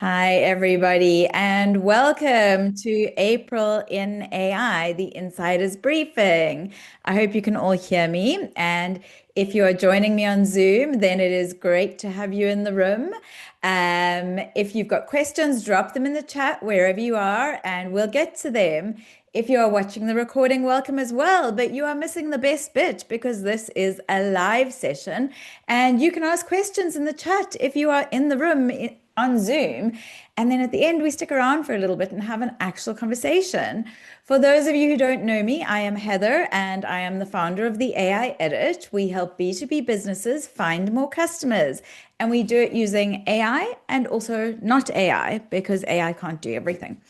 Hi, everybody, and welcome to April in AI, the Insider's Briefing. I hope you can all hear me. And if you are joining me on Zoom, then it is great to have you in the room. If you've got questions, drop them in the chat wherever you are, and we'll get to them. If you are watching the recording, welcome as well. But you are missing the best bit because this is a live session, and you can ask questions in the chat if you are in the room on Zoom. And then at the end, we stick around for a little bit and have an actual conversation. For those of you who don't know me, I am Heather and I am the founder of the AI Edit. We help B2B businesses find more customers. And we do it using AI and also not AI because AI can't do everything.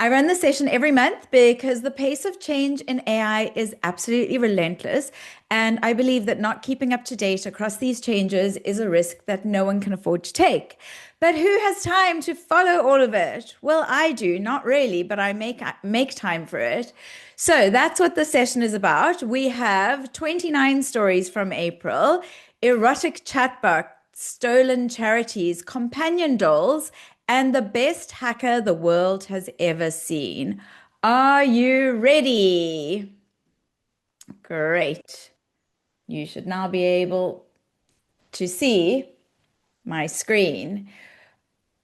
I run the session every month because the pace of change in AI is absolutely relentless. And I believe that not keeping up to date across these changes is a risk that no one can afford to take. But who has time to follow all of it? Well, I do, not really, but I make time for it. So that's what the session is about. We have 29 stories from April, erotic chatbot, stolen charities, companion dolls, and the best hacker the world has ever seen. Are you ready? Great. You should now be able to see my screen.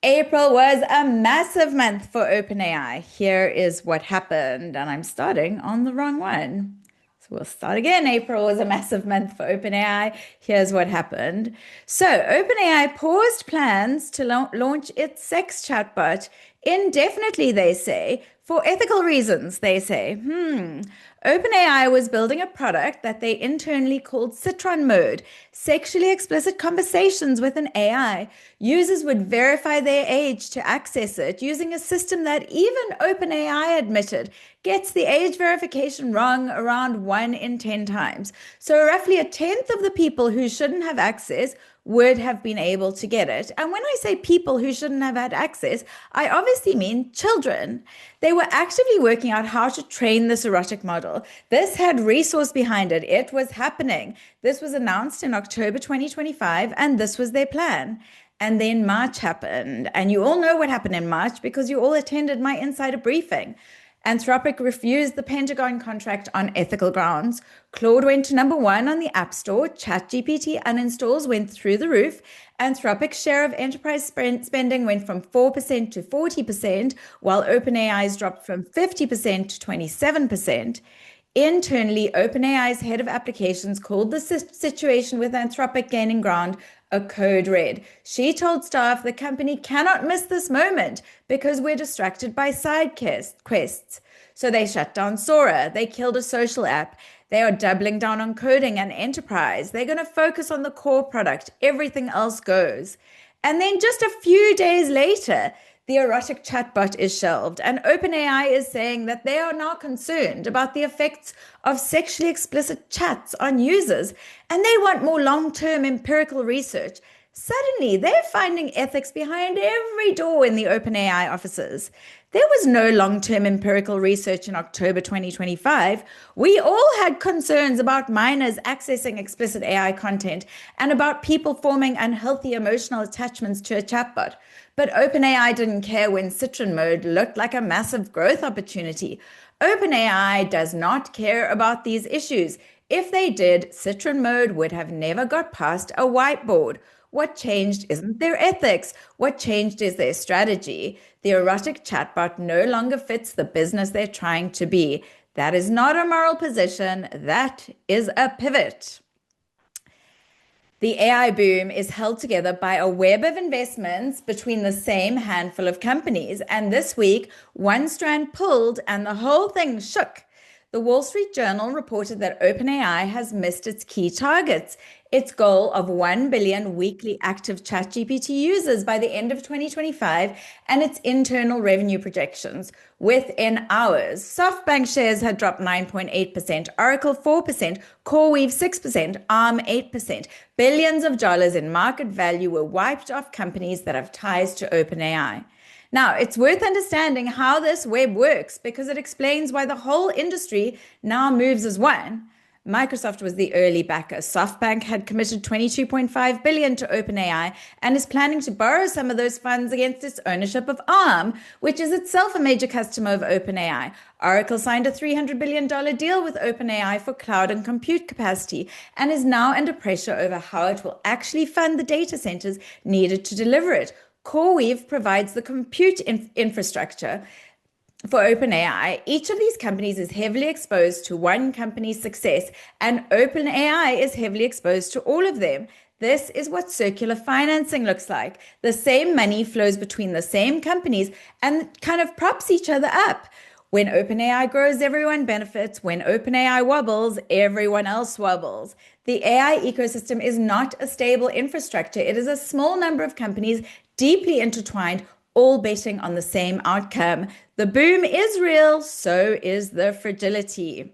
April was a massive month for OpenAI. Here is what happened, and I'm starting on the wrong one. So we'll start again. April was a massive month for OpenAI. Here's what happened. So OpenAI paused plans to launch its sex chatbot indefinitely, they say, for ethical reasons, they say. OpenAI was building a product that they internally called Citron Mode, sexually explicit conversations with an AI. Users would verify their age to access it using a system that even OpenAI admitted gets the age verification wrong around 1 in 10 times. So roughly a tenth of the people who shouldn't have access would have been able to get it. And when I say people who shouldn't have had access, I obviously mean children. They were actively working out how to train this erotic model. This had resource behind it. It was happening. This was announced in October 2025, and this was their plan. And then March happened. And you all know what happened in March because you all attended my insider briefing. Anthropic refused the Pentagon contract on ethical grounds. Claude went to #1 on the App Store. ChatGPT uninstalls went through the roof. Anthropic's share of enterprise spending went from 4% to 40%, while OpenAI's dropped from 50% to 27%. Internally, OpenAI's head of applications called the situation with Anthropic gaining ground a code red. She told staff the company cannot miss this moment because we're distracted by side quests. So they shut down Sora. They killed a social app. They are doubling down on coding and enterprise. They're going to focus on the core product. Everything else goes. And then just a few days later, the erotic chatbot is shelved, and OpenAI is saying that they are now concerned about the effects of sexually explicit chats on users, and they want more long-term empirical research. Suddenly, they're finding ethics behind every door in the OpenAI offices. There was no long-term empirical research in October 2025. We all had concerns about minors accessing explicit AI content and about people forming unhealthy emotional attachments to a chatbot. But OpenAI didn't care when Citron Mode looked like a massive growth opportunity. OpenAI does not care about these issues. If they did, Citron Mode would have never got past a whiteboard. What changed isn't their ethics. What changed is their strategy. The erotic chatbot no longer fits the business they're trying to be. That is not a moral position. That is a pivot. The AI boom is held together by a web of investments between the same handful of companies. And this week, one strand pulled and the whole thing shook. The Wall Street Journal reported that OpenAI has missed its key targets, its goal of 1 billion weekly active ChatGPT users by the end of 2025, and its internal revenue projections. Within hours, SoftBank shares had dropped 9.8%, Oracle 4%, CoreWeave 6%, Arm 8%. Billions of dollars in market value were wiped off companies that have ties to OpenAI. Now, it's worth understanding how this web works because it explains why the whole industry now moves as one. Microsoft was the early backer. SoftBank had committed $22.5 billion to OpenAI and is planning to borrow some of those funds against its ownership of Arm, which is itself a major customer of OpenAI. Oracle signed a $300 billion deal with OpenAI for cloud and compute capacity and is now under pressure over how it will actually fund the data centers needed to deliver it. CoreWeave provides the compute infrastructure for OpenAI. Each of these companies is heavily exposed to one company's success, and OpenAI is heavily exposed to all of them. This is what circular financing looks like. The same money flows between the same companies and kind of props each other up. When OpenAI grows, everyone benefits. When OpenAI wobbles, everyone else wobbles. The AI ecosystem is not a stable infrastructure. It is a small number of companies deeply intertwined, all betting on the same outcome. The boom is real, so is the fragility.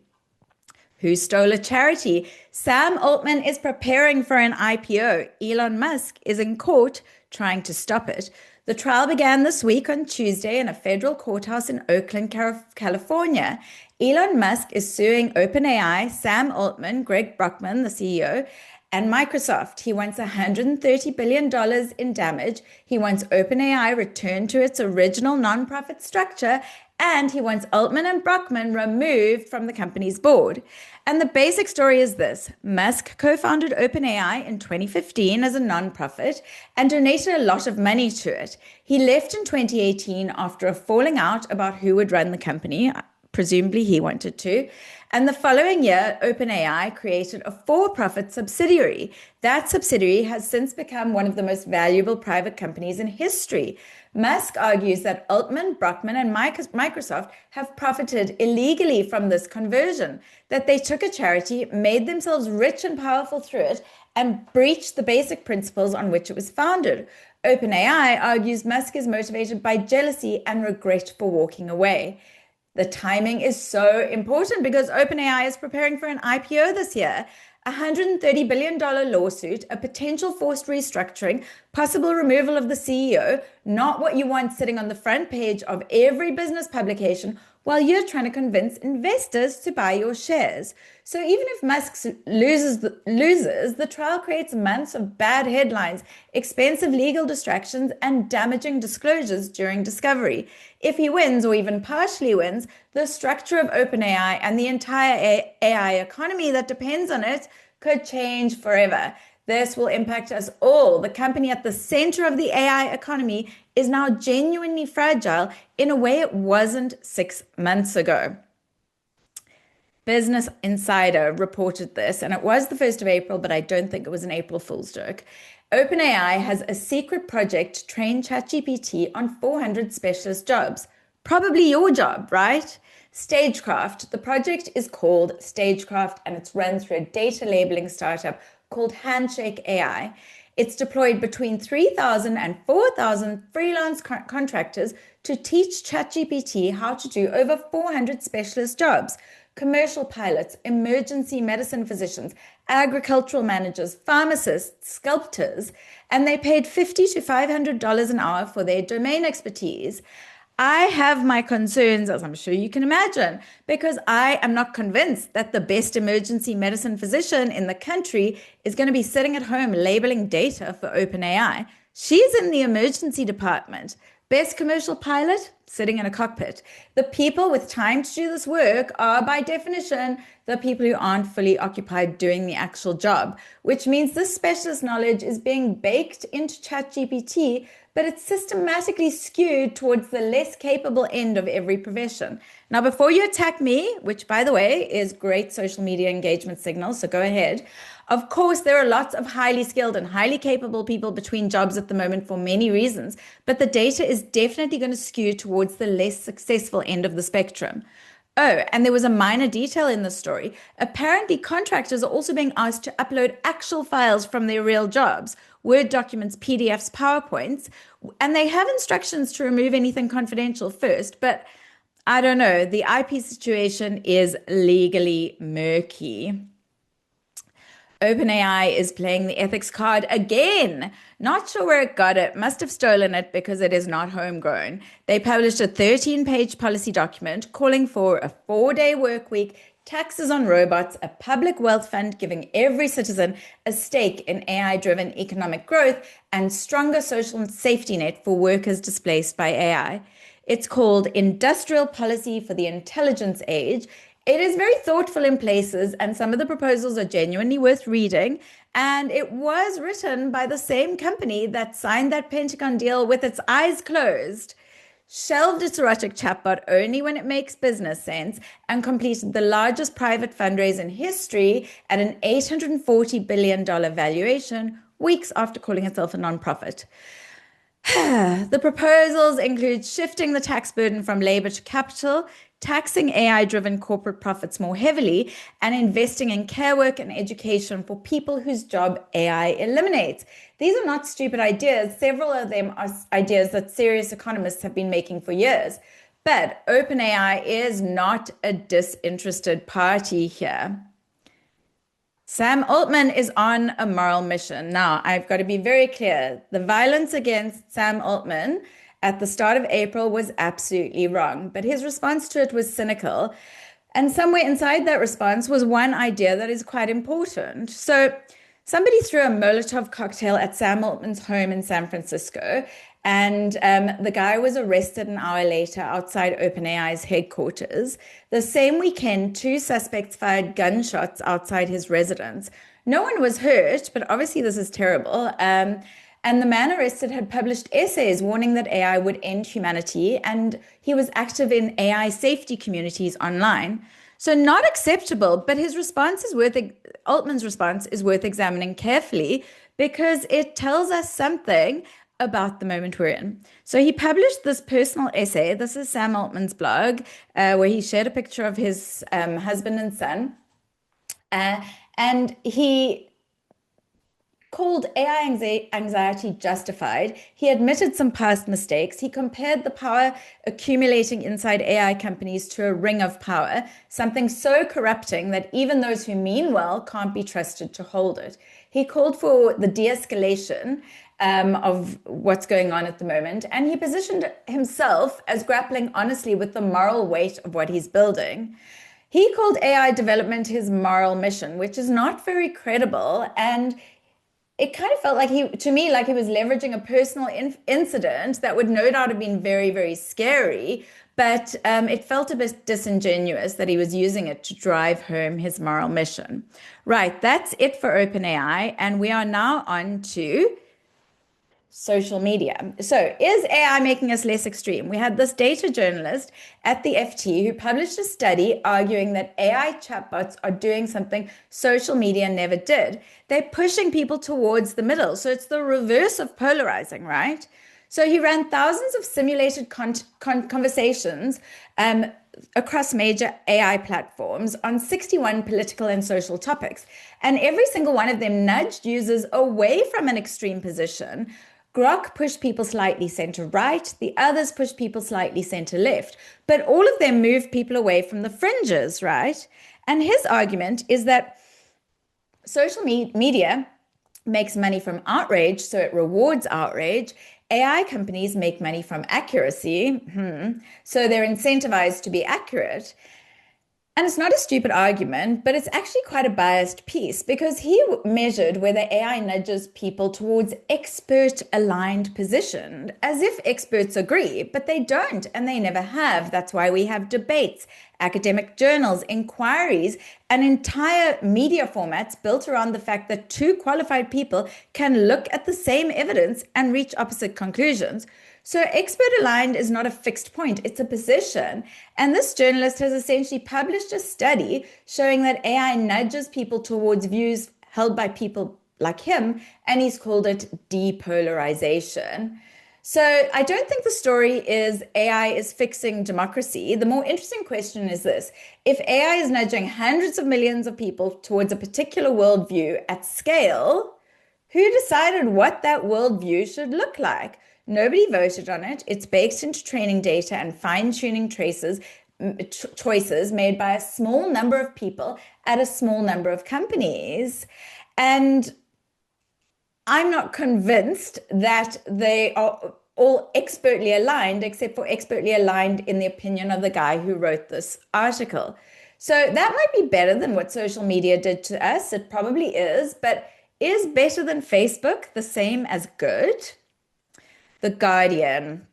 Who stole a charity? Sam Altman is preparing for an IPO. Elon Musk is in court trying to stop it. The trial began this week on Tuesday in a federal courthouse in Oakland, California. Elon Musk is suing OpenAI, Sam Altman, Greg Brockman, the CEO, and Microsoft. He wants $130 billion in damage. He wants OpenAI returned to its original nonprofit structure, and he wants Altman and Brockman removed from the company's board. And the basic story is this. Musk co-founded OpenAI in 2015 as a nonprofit and donated a lot of money to it. He left in 2018 after a falling out about who would run the company. Presumably he wanted to. And the following year, OpenAI created a for-profit subsidiary. That subsidiary has since become one of the most valuable private companies in history. Musk argues that Altman, Brockman, and Microsoft have profited illegally from this conversion, that they took a charity, made themselves rich and powerful through it, and breached the basic principles on which it was founded. OpenAI argues Musk is motivated by jealousy and regret for walking away. The timing is so important because OpenAI is preparing for an IPO this year. A $130 billion lawsuit, a potential forced restructuring, possible removal of the CEO, not what you want sitting on the front page of every business publication while you're trying to convince investors to buy your shares. So even if Musk loses, the trial creates months of bad headlines, expensive legal distractions, and damaging disclosures during discovery. If he wins or even partially wins, the structure of OpenAI and the entire AI economy that depends on it could change forever. This will impact us all. The company at the center of the AI economy is now genuinely fragile in a way it wasn't 6 months ago. Business Insider reported this, and it was the 1st of April, but I don't think it was an April Fool's joke. OpenAI has a secret project to train ChatGPT on 400 specialist jobs. Probably your job, right? Stagecraft. The project is called Stagecraft, and it's run through a data labeling startup called Handshake AI. It's deployed between 3,000 and 4,000 freelance contractors to teach ChatGPT how to do over 400 specialist jobs. Commercial pilots, emergency medicine physicians, agricultural managers, pharmacists, sculptors, and they paid $50 to $500 an hour for their domain expertise. I have my concerns, as I'm sure you can imagine, because I am not convinced that the best emergency medicine physician in the country is going to be sitting at home labeling data for OpenAI. She's in the emergency department. Best commercial pilot, sitting in a cockpit. The people with time to do this work are, by definition, the people who aren't fully occupied doing the actual job, which means this specialist knowledge is being baked into ChatGPT, but it's systematically skewed towards the less capable end of every profession. Now, before you attack me, which, by the way, is great social media engagement signal, so go ahead. Of course, there are lots of highly skilled and highly capable people between jobs at the moment for many reasons, but the data is definitely going to skew towards the less successful end of the spectrum. Oh, and there was a minor detail in the story. Apparently, contractors are also being asked to upload actual files from their real jobs, Word documents, PDFs, PowerPoints, and they have instructions to remove anything confidential first, but I don't know. The IP situation is legally murky. OpenAI is playing the ethics card again. Not sure where it got it. Must have stolen it because it is not homegrown. They published a 13-page policy document calling for a 4-day work week, taxes on robots, a public wealth fund giving every citizen a stake in AI-driven economic growth, and stronger social safety net for workers displaced by AI. It's called Industrial Policy for the Intelligence Age. It is very thoughtful in places, and some of the proposals are genuinely worth reading. And it was written by the same company that signed that Pentagon deal with its eyes closed, shelved its erotic chatbot only when it makes business sense, and completed the largest private fundraise in history at an $840 billion valuation weeks after calling itself a nonprofit. The proposals include shifting the tax burden from labor to capital, taxing AI-driven corporate profits more heavily, and investing in care work and education for people whose job AI eliminates. These are not stupid ideas. Several of them are ideas that serious economists have been making for years. But OpenAI is not a disinterested party here. Sam Altman is on a moral mission. Now, I've got to be very clear. The violence against Sam Altman at the start of April was absolutely wrong, but his response to it was cynical. And somewhere inside that response was one idea that is quite important. So somebody threw a Molotov cocktail at Sam Altman's home in San Francisco, and the guy was arrested an hour later outside OpenAI's headquarters. The same weekend, 2 suspects fired gunshots outside his residence. No one was hurt, but obviously this is terrible. And the man arrested had published essays warning that AI would end humanity, and he was active in AI safety communities online. So not acceptable, but Altman's response is worth examining carefully because it tells us something about the moment we're in. So he published this personal essay. This is Sam Altman's blog, where he shared a picture of his husband and son. And he called AI anxiety justified. He admitted some past mistakes. He compared the power accumulating inside AI companies to a ring of power, something so corrupting that even those who mean well can't be trusted to hold it. He called for the de-escalation of what's going on at the moment, and he positioned himself as grappling honestly with the moral weight of what he's building. He called AI development his moral mission, which is not very credible, and it kind of felt like to me, like he was leveraging a personal incident that would no doubt have been very, very scary, but it felt a bit disingenuous that he was using it to drive home his moral mission. Right, that's it for OpenAI, and we are now on to social media. So is AI making us less extreme? We had this data journalist at the FT who published a study arguing that AI chatbots are doing something social media never did. They're pushing people towards the middle. So it's the reverse of polarizing, right? So he ran thousands of simulated conversations across major AI platforms on 61 political and social topics. And every single one of them nudged users away from an extreme position. Grok pushed people slightly center right, the others pushed people slightly center left, but all of them moved people away from the fringes, right? And his argument is that social media makes money from outrage, so it rewards outrage. AI companies make money from accuracy, so they're incentivized to be accurate. And it's not a stupid argument, but it's actually quite a biased piece because he measured whether AI nudges people towards expert-aligned position, as if experts agree, but they don't, and they never have. That's why we have debates, academic journals, inquiries, and entire media formats built around the fact that 2 qualified people can look at the same evidence and reach opposite conclusions. So expert aligned is not a fixed point, it's a position. And this journalist has essentially published a study showing that AI nudges people towards views held by people like him, and he's called it depolarization. So I don't think the story is AI is fixing democracy. The more interesting question is this: if AI is nudging hundreds of millions of people towards a particular worldview at scale, who decided what that worldview should look like? Nobody voted on it. It's baked into training data and fine-tuning choices made by a small number of people at a small number of companies. And I'm not convinced that they are all expertly aligned, except for expertly aligned in the opinion of the guy who wrote this article. So that might be better than what social media did to us. It probably is, but is better than Facebook the same as good? The Guardian.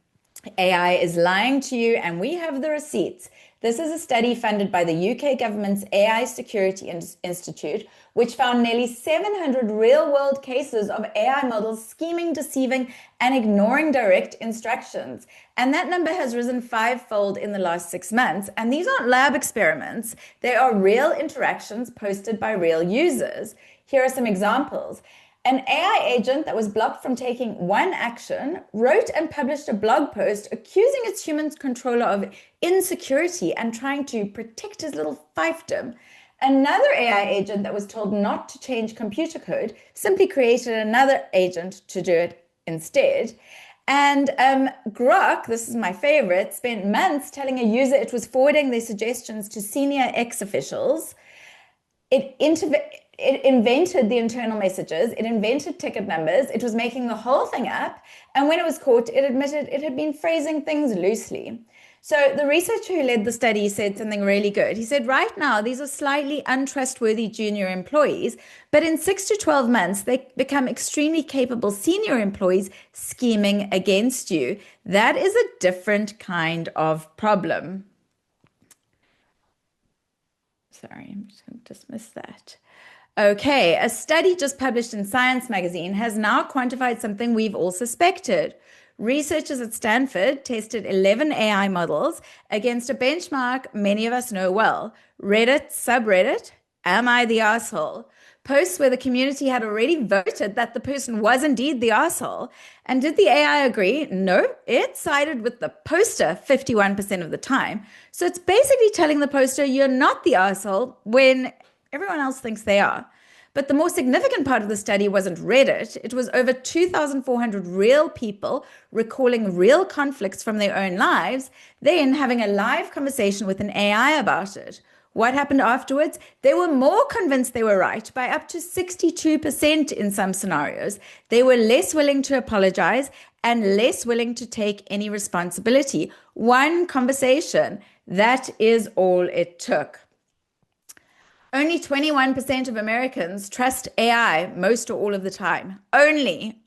AI is lying to you, and we have the receipts. This is a study funded by the UK government's AI Security Institute, which found nearly 700 real world cases of AI models scheming, deceiving, and ignoring direct instructions. And that number has risen fivefold in the last 6 months. And these aren't lab experiments, they are real interactions posted by real users. Here are some examples. An AI agent that was blocked from taking one action wrote and published a blog post accusing its human controller of insecurity and trying to protect his little fiefdom. Another AI agent that was told not to change computer code simply created another agent to do it instead. And Grok, this is my favorite, spent months telling a user it was forwarding their suggestions to senior ex-officials. It invented the internal messages. It invented ticket numbers. It was making the whole thing up. And when it was caught, it admitted it had been phrasing things loosely. So the researcher who led the study said something really good. He said, right now, these are slightly untrustworthy junior employees, but in 6 to 12 months, they become extremely capable senior employees scheming against you. That is a different kind of problem. Sorry, I'm just going to dismiss that. Okay, a study just published in Science magazine has now quantified something we've all suspected. Researchers at Stanford tested 11 AI models against a benchmark many of us know well. Reddit subreddit, Am I the Asshole? Posts where the community had already voted that the person was indeed the asshole. And did the AI agree? No, it sided with the poster 51% of the time. So it's basically telling the poster you're not the asshole when everyone else thinks they are. But the more significant part of the study wasn't Reddit. It was over 2,400 real people recalling real conflicts from their own lives, then having a live conversation with an AI about it. What happened afterwards? They were more convinced they were right by up to 62% in some scenarios. They were less willing to apologize and less willing to take any responsibility. One conversation, that is all it took. Only 21% of Americans trust AI most or all of the time. Only.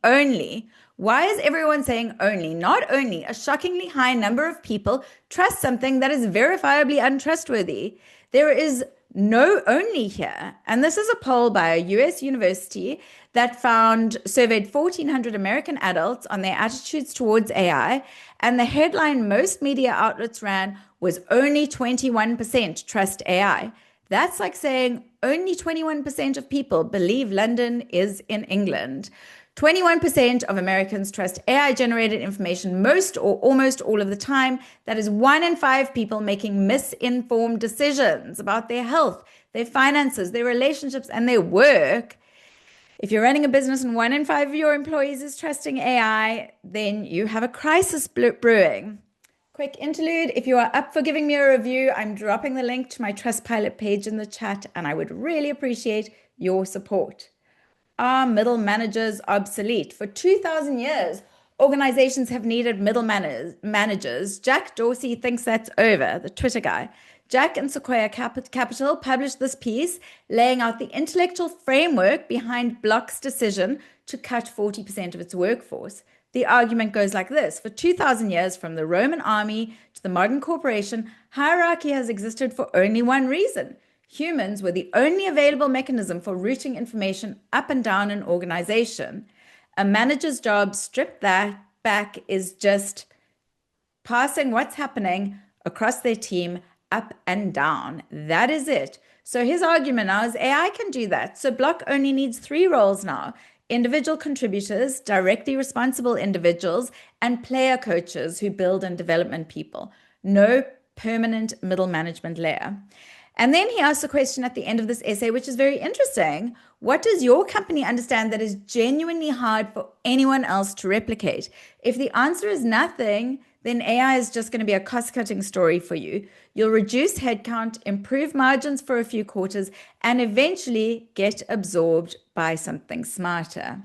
Why is everyone saying only? Not only. A shockingly high number of people trust something that is verifiably untrustworthy. There is no only here. And this is a poll by a US university that surveyed 1,400 American adults on their attitudes towards AI. And the headline most media outlets ran was only 21% trust AI. That's like saying only 21% of people believe London is in England. 21% of Americans trust AI-generated information most or almost all of the time. That is 1 in 5 people making misinformed decisions about their health, their finances, their relationships, and their work. If you're running a business and 1 in 5 of your employees is trusting AI, then you have a crisis brewing. Quick interlude. If you are up for giving me a review, I'm dropping the link to my Trustpilot page in the chat, and I would really appreciate your support. Are middle managers obsolete? For 2,000 years, organizations have needed middle managers. Jack Dorsey thinks that's over, the Twitter guy. Jack and Sequoia Capital published this piece laying out the intellectual framework behind Block's decision to cut 40% of its workforce. The argument goes like this. For 2,000 years, from the Roman army to the modern corporation, hierarchy has existed for only one reason. Humans were the only available mechanism for routing information up and down an organization. A manager's job, stripped that back, is just passing what's happening across their team up and down. That is it. So his argument now is AI can do that. So Block only needs 3 roles now. Individual contributors, directly responsible individuals, and player coaches who build and develop people. No permanent middle management layer. And then he asks a question at the end of this essay, which is very interesting. What does your company understand that is genuinely hard for anyone else to replicate? If the answer is nothing, then AI is just going to be a cost-cutting story for you. You'll reduce headcount, improve margins for a few quarters, and eventually get absorbed by something smarter.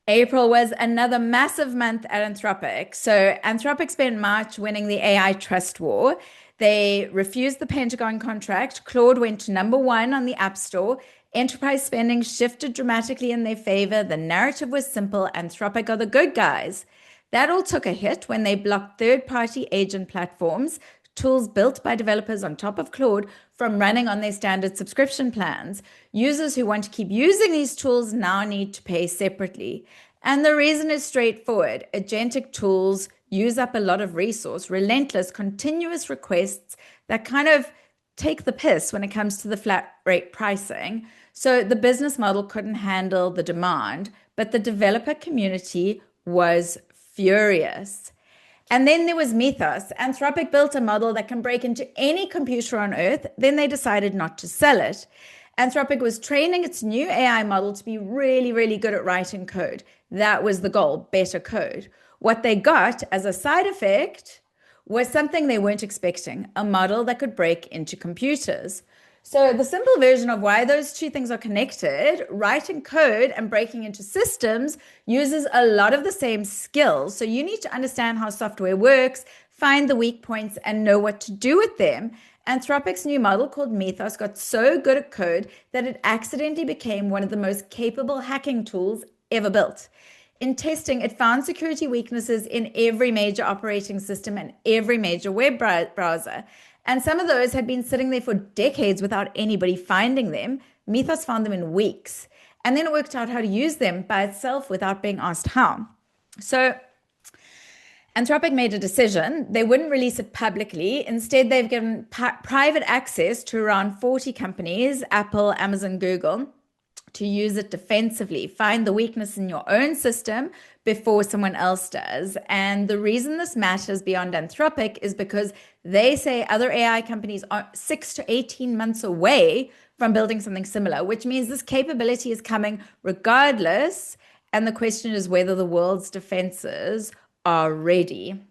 April was another massive month at Anthropic. So Anthropic spent March winning the AI trust war. They refused the Pentagon contract. Claude went to number one on the App Store. Enterprise spending shifted dramatically in their favor. The narrative was simple: Anthropic are the good guys. That all took a hit when they blocked third-party agent platforms, tools built by developers on top of Claude, from running on their standard subscription plans. Users who want to keep using these tools now need to pay separately. And the reason is straightforward. Agentic tools use up a lot of resource, relentless, continuous requests that kind of take the piss when it comes to the flat rate pricing. So the business model couldn't handle the demand, but the developer community was furious. And then there was Mythos. Anthropic built a model that can break into any computer on Earth. Then they decided not to sell it. Anthropic was training its new AI model to be really, really good at writing code. That was the goal, better code. What they got as a side effect was something they weren't expecting, a model that could break into computers. So the simple version of why those two things are connected, writing code and breaking into systems, uses a lot of the same skills. So you need to understand how software works, find the weak points, and know what to do with them. Anthropic's new model called Mythos got so good at code that it accidentally became one of the most capable hacking tools ever built. In testing, it found security weaknesses in every major operating system and every major web browser. And some of those had been sitting there for decades without anybody finding them. Mythos found them in weeks. And then it worked out how to use them by itself without being asked how. So Anthropic made a decision. They wouldn't release it publicly. Instead, they've given private access to around 40 companies, Apple, Amazon, Google, to use it defensively. Find the weakness in your own system before someone else does. And the reason this matters beyond Anthropic is because they say other AI companies are 6 to 18 months away from building something similar, which means this capability is coming regardless. And the question is whether the world's defenses are ready.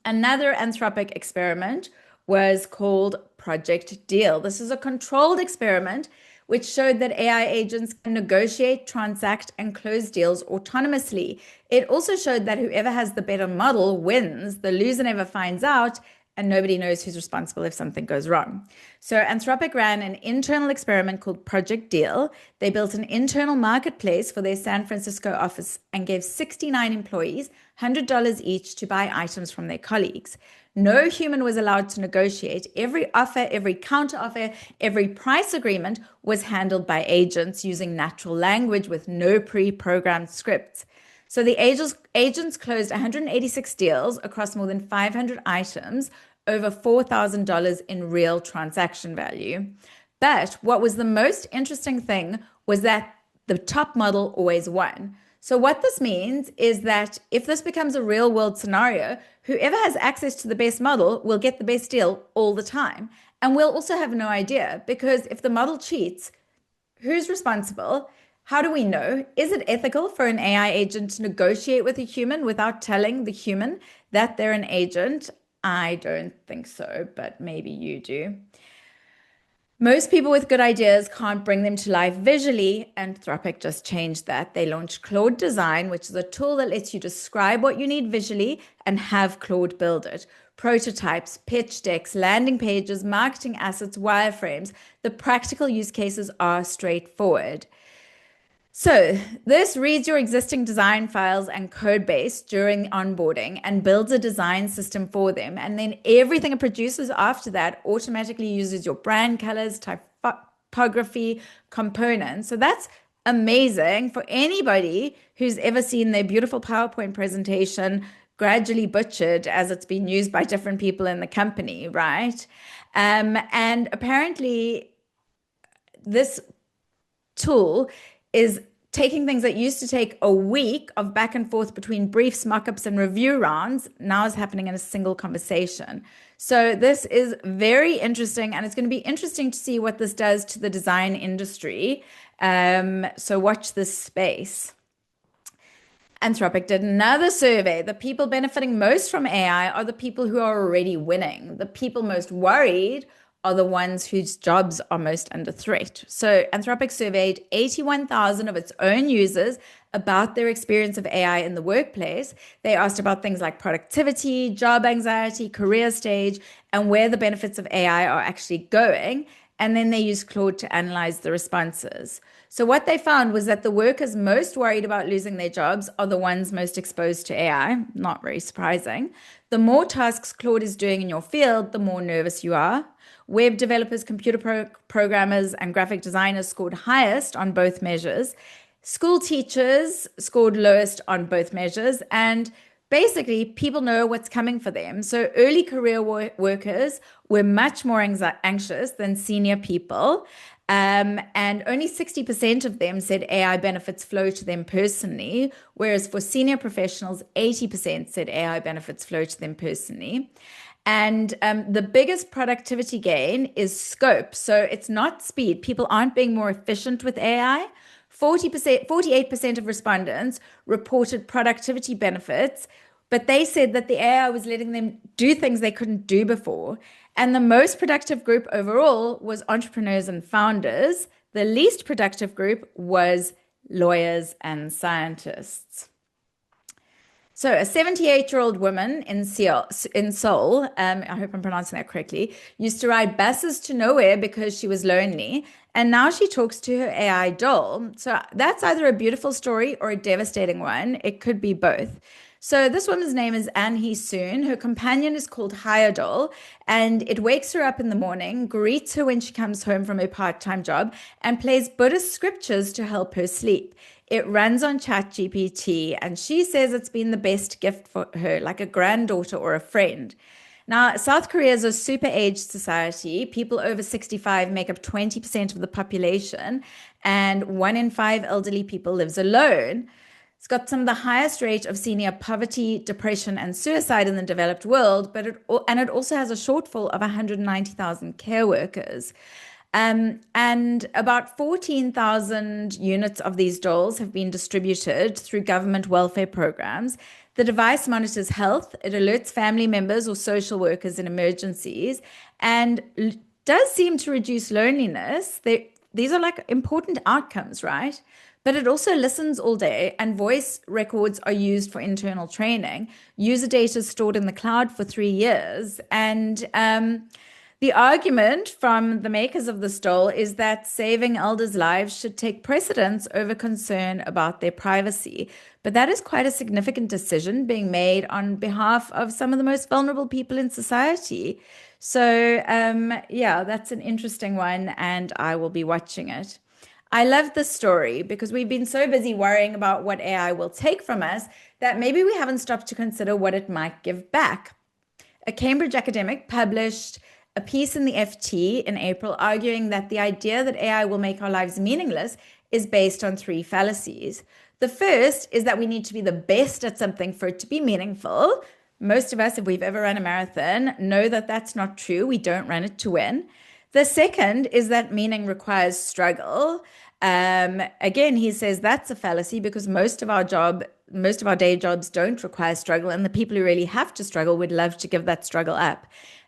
Another Anthropic experiment was called Project Deal. This is a controlled experiment which showed that AI agents can negotiate, transact, and close deals autonomously. It also showed that whoever has the better model wins. The loser never finds out, and nobody knows who's responsible if something goes wrong. So Anthropic ran an internal experiment called Project Deal. They built an internal marketplace for their San Francisco office and gave 69 employees $100 each to buy items from their colleagues. No human was allowed to negotiate. Every offer, every counteroffer, every price agreement was handled by agents using natural language with no pre-programmed scripts. So the agents closed 186 deals across more than 500 items, over $4,000 in real transaction value. But what was the most interesting thing was that the top model always won. So what this means is that if this becomes a real world scenario, whoever has access to the best model will get the best deal all the time. And we'll also have no idea, because if the model cheats, who's responsible? How do we know? Is it ethical for an AI agent to negotiate with a human without telling the human that they're an agent? I don't think so, but maybe you do. Most people with good ideas can't bring them to life visually. Anthropic just changed that. They launched Claude Design, which is a tool that lets you describe what you need visually and have Claude build it. Prototypes, pitch decks, landing pages, marketing assets, wireframes. The practical use cases are straightforward. So this reads your existing design files and code base during onboarding and builds a design system for them. And then everything it produces after that automatically uses your brand colors, typography, components. So that's amazing for anybody who's ever seen their beautiful PowerPoint presentation gradually butchered as it's been used by different people in the company, right? And apparently this tool is taking things that used to take a week of back and forth between briefs, mockups, and review rounds, now is happening in a single conversation. So this is very interesting, and it's going to be interesting to see what this does to the design industry. So watch this space. Anthropic did another survey. The people benefiting most from AI are the people who are already winning. The people most worried are the ones whose jobs are most under threat. So Anthropic surveyed 81,000 of its own users about their experience of AI in the workplace. They asked about things like productivity, job anxiety, career stage, and where the benefits of AI are actually going. And then they used Claude to analyze the responses. So what they found was that the workers most worried about losing their jobs are the ones most exposed to AI. Not very surprising. The more tasks Claude is doing in your field, the more nervous you are. Web developers, programmers, and graphic designers scored highest on both measures. School teachers scored lowest on both measures. And basically, people know what's coming for them. So early career workers were much more anxious than senior people. And only 60% of them said AI benefits flow to them personally, whereas for senior professionals, 80% said AI benefits flow to them personally. And the biggest productivity gain is scope. So it's not speed. People aren't being more efficient with AI. 40%, 48% of respondents reported productivity benefits, but they said that the AI was letting them do things they couldn't do before. And the most productive group overall was entrepreneurs and founders. The least productive group was lawyers and scientists. So, a 78-year-old woman in Seoul, I hope I'm pronouncing that correctly, used to ride buses to nowhere because she was lonely. And now she talks to her AI doll. So, that's either a beautiful story or a devastating one. It could be both. So, this woman's name is An Hee-soon. Her companion is called Doll, and it wakes her up in the morning, greets her when she comes home from her part-time job, and plays Buddhist scriptures to help her sleep. It runs on ChatGPT, and she says it's been the best gift for her, like a granddaughter or a friend. Now, South Korea is a super aged society. People over 65 make up 20% of the population, and 1 in 5 elderly people lives alone. It's got some of the highest rate of senior poverty, depression, and suicide in the developed world, but it also has a shortfall of 190,000 care workers. And about 14,000 units of these dolls have been distributed through government welfare programs. The device monitors health, it alerts family members or social workers in emergencies, and does seem to reduce loneliness. These are like important outcomes, right? But it also listens all day, and voice records are used for internal training. User data is stored in the cloud for 3 years. And the argument from the makers of this doll is that saving elders' lives should take precedence over concern about their privacy. But that is quite a significant decision being made on behalf of some of the most vulnerable people in society. So, yeah, that's an interesting one, and I will be watching it. I love this story because we've been so busy worrying about what AI will take from us that maybe we haven't stopped to consider what it might give back. A Cambridge academic published a piece in the FT in April arguing that the idea that AI will make our lives meaningless is based on 3 fallacies. The first is that we need to be the best at something for it to be meaningful. Most of us, if we've ever run a marathon, know that that's not true. We don't run it to win. The second is that meaning requires struggle. Again, he says that's a fallacy because most of our day jobs don't require struggle, and the people who really have to struggle would love to give that struggle up.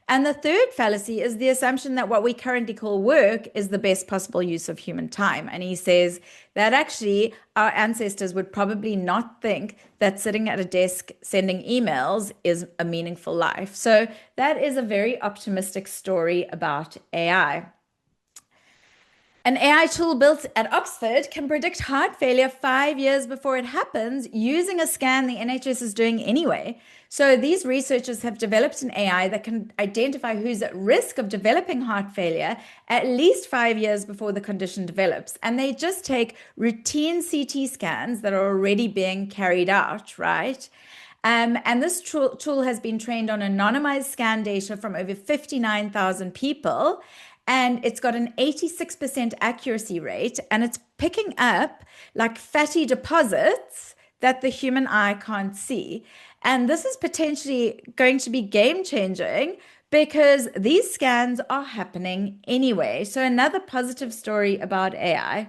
And the third fallacy is the assumption that what we currently call work is the best possible use of human time. And he says that actually our ancestors would probably not think that sitting at a desk sending emails is a meaningful life. So that is a very optimistic story about AI. An AI tool built at Oxford can predict heart failure 5 years before it happens using a scan the NHS is doing anyway. So these researchers have developed an AI that can identify who's at risk of developing heart failure at least 5 years before the condition develops. And they just take routine CT scans that are already being carried out, right? And this tool has been trained on anonymized scan data from over 59,000 people. And it's got an 86% accuracy rate, and it's picking up like fatty deposits that the human eye can't see. And this is potentially going to be game changing because these scans are happening anyway. So another positive story about AI.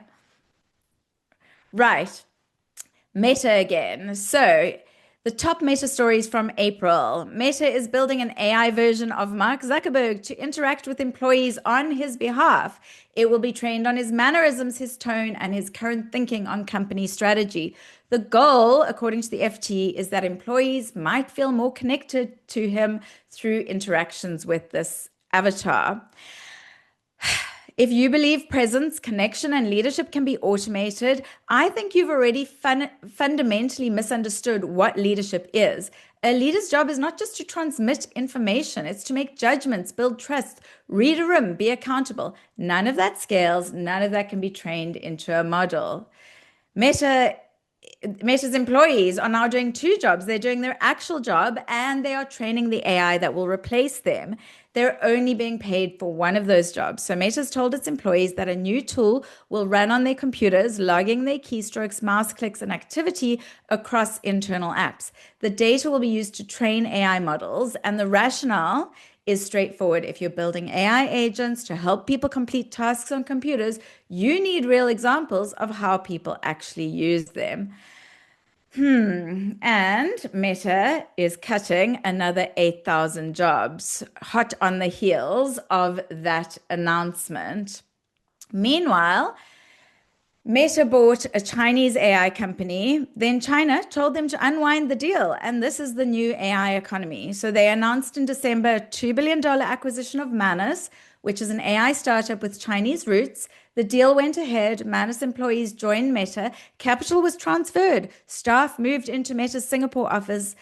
Right. Meta again. So The top Meta stories from April. Meta is building an AI version of Mark Zuckerberg to interact with employees on his behalf. It will be trained on his mannerisms, his tone, and his current thinking on company strategy. The goal, according to the FT, is that employees might feel more connected to him through interactions with this avatar. If you believe presence, connection, and leadership can be automated, I think you've already fundamentally misunderstood what leadership is. A leader's job is not just to transmit information, it's to make judgments, build trust, read a room, be accountable. None of that scales, none of that can be trained into a model. Meta's employees are now doing two jobs. They're doing their actual job and they are training the AI that will replace them. They're only being paid for one of those jobs. So Meta's told its employees that a new tool will run on their computers, logging their keystrokes, mouse clicks, and activity across internal apps. The data will be used to train AI models, and the rationale is straightforward. If you're building AI agents to help people complete tasks on computers, you need real examples of how people actually use them. And Meta is cutting another 8,000 jobs, hot on the heels of that announcement. Meanwhile, Meta bought a Chinese AI company. Then China told them to unwind the deal. And this is the new AI economy. So they announced in December a $2 billion acquisition of Manus, which is an AI startup with Chinese roots. The deal went ahead. Manus employees joined Meta. Capital was transferred. Staff moved into Meta's Singapore office.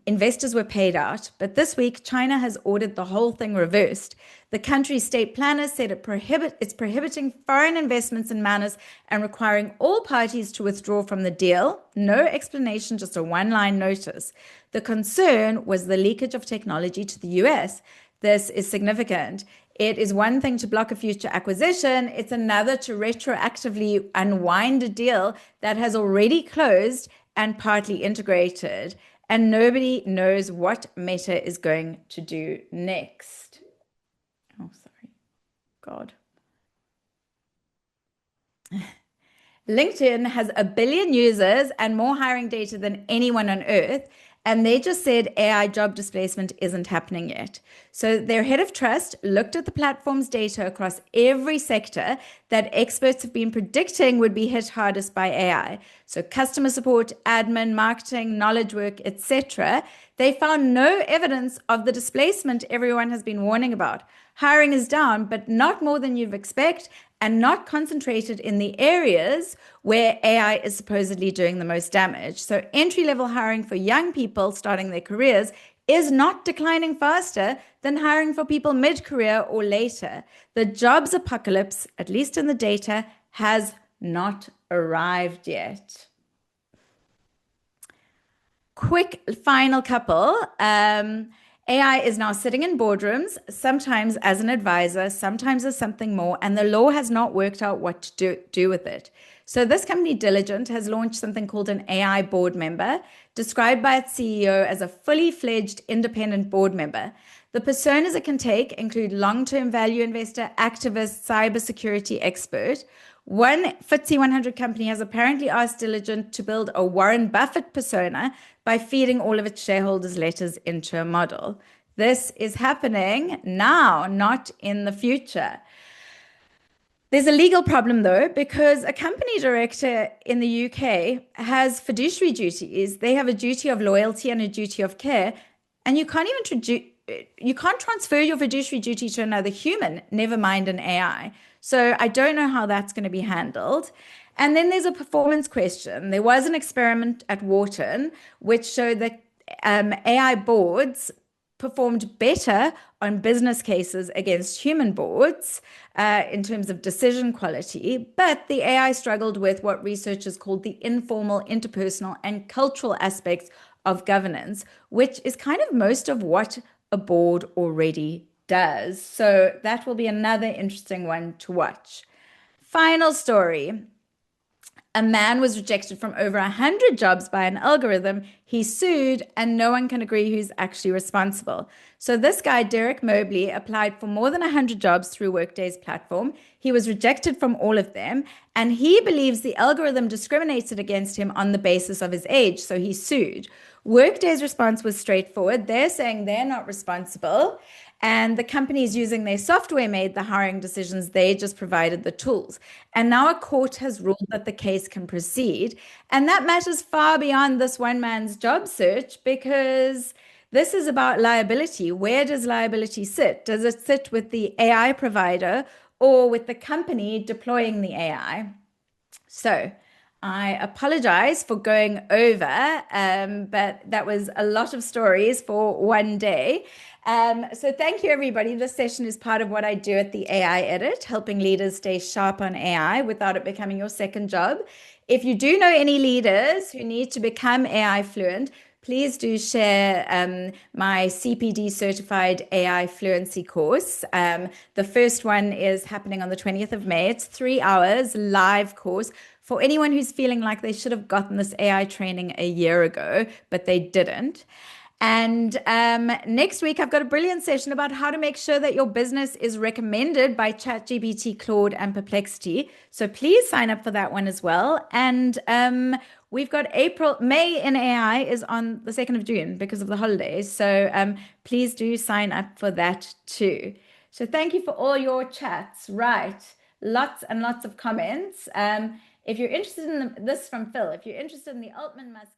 Investors were paid out. But this week, China has ordered the whole thing reversed. The country's state planners said it's prohibiting foreign investments in Manus and requiring all parties to withdraw from the deal. No explanation, just a one-line notice. The concern was the leakage of technology to the US. This is significant. It is one thing to block a future acquisition. It's another to retroactively unwind a deal that has already closed and partly integrated. And nobody knows what Meta is going to do next. Oh, sorry. God. LinkedIn has 1 billion users and more hiring data than anyone on earth. And they just said AI job displacement isn't happening yet. So their head of trust looked at the platform's data across every sector that experts have been predicting would be hit hardest by AI. So customer support, admin, marketing, knowledge work, etc. They found no evidence of the displacement everyone has been warning about. Hiring is down, but not more than you'd expect, and not concentrated in the areas where AI is supposedly doing the most damage. So entry-level hiring for young people starting their careers is not declining faster than hiring for people mid-career or later. The jobs apocalypse, at least in the data, has not arrived yet. Quick final couple. AI is now sitting in boardrooms, sometimes as an advisor, sometimes as something more, and the law has not worked out what to do with it. So this company, Diligent, has launched something called an AI board member, described by its CEO as a fully fledged independent board member. The personas it can take include long-term value investor, activist, cybersecurity expert. One FTSE 100 company has apparently asked Diligent to build a Warren Buffett persona by feeding all of its shareholders' letters into a model. This is happening now, not in the future. There's a legal problem, though, because a company director in the UK has fiduciary duties. They have a duty of loyalty and a duty of care, and you can't transfer your fiduciary duty to another human, never mind an AI. So I don't know how that's going to be handled. And then there's a performance question. There was an experiment at Wharton which showed that AI boards performed better on business cases against human boards in terms of decision quality, but the AI struggled with what researchers called the informal, interpersonal, and cultural aspects of governance, which is kind of most of what a board already does. So that will be another interesting one to watch. Final story. A man was rejected from over 100 jobs by an algorithm. He sued, and no one can agree who's actually responsible. So this guy, Derek Mobley, applied for more than 100 jobs through Workday's platform. He was rejected from all of them, and he believes the algorithm discriminated against him on the basis of his age, so he sued. Workday's response was straightforward. They're saying they're not responsible, and the companies using their software made the hiring decisions. They just provided the tools. And now a court has ruled that the case can proceed. And that matters far beyond this one man's job search because this is about liability. Where does liability sit? Does it sit with the AI provider or with the company deploying the AI? So I apologize for going over, but that was a lot of stories for one day. So thank you, everybody. This session is part of what I do at the AI Edit, helping leaders stay sharp on AI without it becoming your second job. If you do know any leaders who need to become AI fluent, please do share my CPD certified AI fluency course. The first one is happening on the 20th of May. It's 3 hours live course for anyone who's feeling like they should have gotten this AI training a year ago, but they didn't. And next week, I've got a brilliant session about how to make sure that your business is recommended by ChatGPT, Claude, and Perplexity. So please sign up for that one as well. And we've got May in AI is on the 2nd of June because of the holidays. So please do sign up for that too. So thank you for all your chats. Right. Lots and lots of comments. If you're interested in this from Phil, if you're interested in the Altman Musk